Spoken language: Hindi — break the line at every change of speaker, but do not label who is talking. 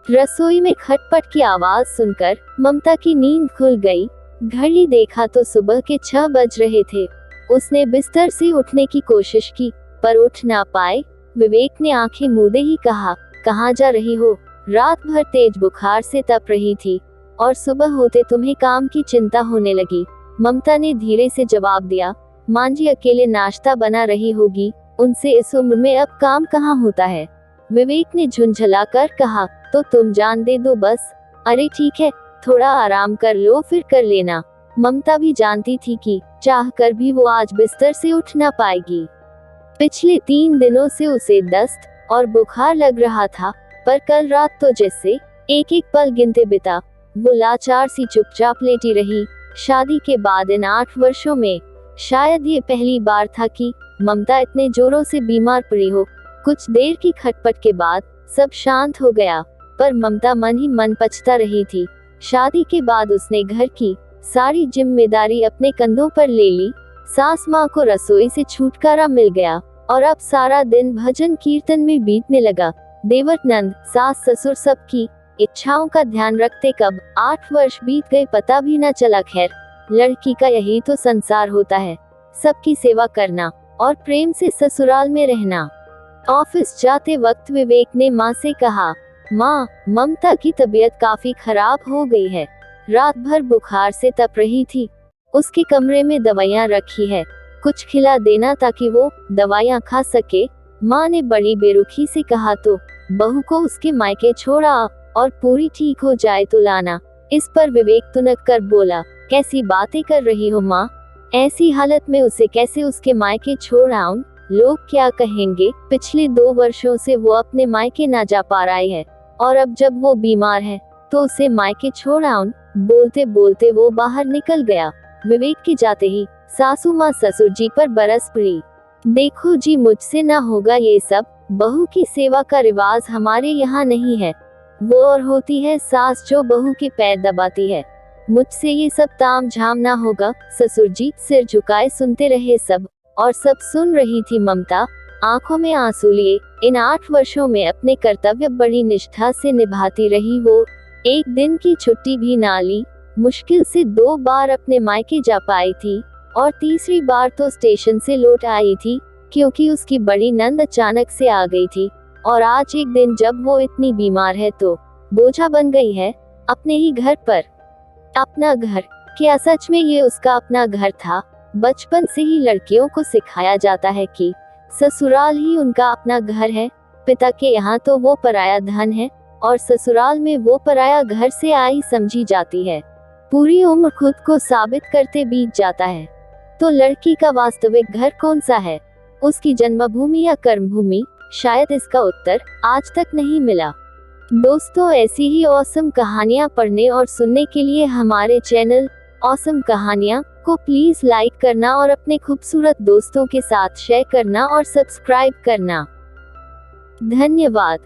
रसोई में खटपट की आवाज सुनकर ममता की नींद खुल गई। घड़ी देखा तो सुबह के 6 बज रहे थे। उसने बिस्तर से उठने की कोशिश की, पर उठ ना पाए। विवेक ने आंखें मूंदे ही कहा, कहाँ जा रही हो? रात भर तेज बुखार से तप रही थी और सुबह होते तुम्हें काम की चिंता होने लगी। ममता ने धीरे से जवाब दिया, मां जी अकेले नाश्ता बना रही होगी, उनसे इस उम्र में अब काम कहाँ होता है। विवेक ने झुंझला कर कहा, तो तुम जान दे दो बस। अरे ठीक है, थोड़ा आराम कर लो फिर कर लेना। ममता भी जानती थी कि चाहकर भी वो आज बिस्तर से उठ ना पाएगी। पिछले 3 दिनों से उसे दस्त और बुखार लग रहा था, पर कल रात तो जैसे एक एक पल गिनते बिता। वो लाचार सी चुपचाप लेटी रही। शादी के बाद इन 8 वर्षों में शायद ये पहली बार था कि ममता इतने जोरों से बीमार पड़ी हो। कुछ देर की खटपट के बाद सब शांत हो गया, पर ममता मन ही मन पछता रही थी। शादी के बाद उसने घर की सारी जिम्मेदारी अपने कंधों पर ले ली। सास माँ को रसोई से छुटकारा मिल गया और अब सारा दिन भजन कीर्तन में बीतने लगा। देवर नंद, सास ससुर सबकी इच्छाओं का ध्यान रखते कब 8 वर्ष बीत गए पता भी न चला। खैर, लड़की का यही तो संसार होता है, सबकी सेवा करना और प्रेम से ससुराल में रहना। ऑफिस जाते वक्त विवेक ने माँ से कहा, माँ, ममता की तबीयत काफी खराब हो गई है। रात भर बुखार से तप रही थी। उसके कमरे में दवाइयाँ रखी है, कुछ खिला देना ताकि वो दवाइयाँ खा सके। माँ ने बड़ी बेरुखी से कहा, तो बहू को उसके मायके छोड़ा और पूरी ठीक हो जाए तो लाना। इस पर विवेक तुनक कर बोला, कैसी बातें कर रही हो माँ? ऐसी हालत में उसे कैसे उसके मायके छोड़ आऊं? लोग क्या कहेंगे? पिछले 2 वर्षों से वो अपने मायके ना जा पा रही है और अब जब वो बीमार है तो उसे मायके छोड़ आऊं? बोलते बोलते वो बाहर निकल गया। विवेक के जाते ही सासू माँ ससुर जी पर बरस पड़ी। देखो जी, मुझसे ना होगा ये सब। बहू की सेवा का रिवाज हमारे यहाँ नहीं है। वो और होती है सास जो बहू के पैर दबाती है। मुझसे ये सब ताम झाम ना होगा। ससुर जी सिर झुकाए सुनते रहे सब, और सब सुन रही थी ममता, आंखों में आंसू लिए। इन 8 वर्षों में अपने कर्तव्य बड़ी निष्ठा से निभाती रही वो। एक दिन की छुट्टी भी ना ली। मुश्किल से 2 बार अपने मायके जा पाई थी और तीसरी बार तो स्टेशन से लौट आई थी, क्योंकि उसकी बड़ी नंद अचानक से आ गई थी। और आज एक दिन जब वो इतनी बीमार है तो बोझा बन गई है अपने ही घर पर। अपना घर, क्या सच में ये उसका अपना घर था? बचपन से ही लड़कियों को सिखाया जाता है कि ससुराल ही उनका अपना घर है। पिता के यहाँ तो वो पराया धन है और ससुराल में वो पराया घर से आई समझी जाती है। पूरी उम्र खुद को साबित करते बीत जाता है। तो लड़की का वास्तविक घर कौन सा है? उसकी जन्मभूमि या कर्मभूमि? शायद इसका उत्तर आज तक नहीं मिला। दोस्तों, ऐसी ही ऑसम कहानियाँ पढ़ने और सुनने के लिए हमारे चैनल ऑसम कहानियाँ को प्लीज लाइक करना और अपने खूबसूरत दोस्तों के साथ शेयर करना और सब्सक्राइब करना। धन्यवाद।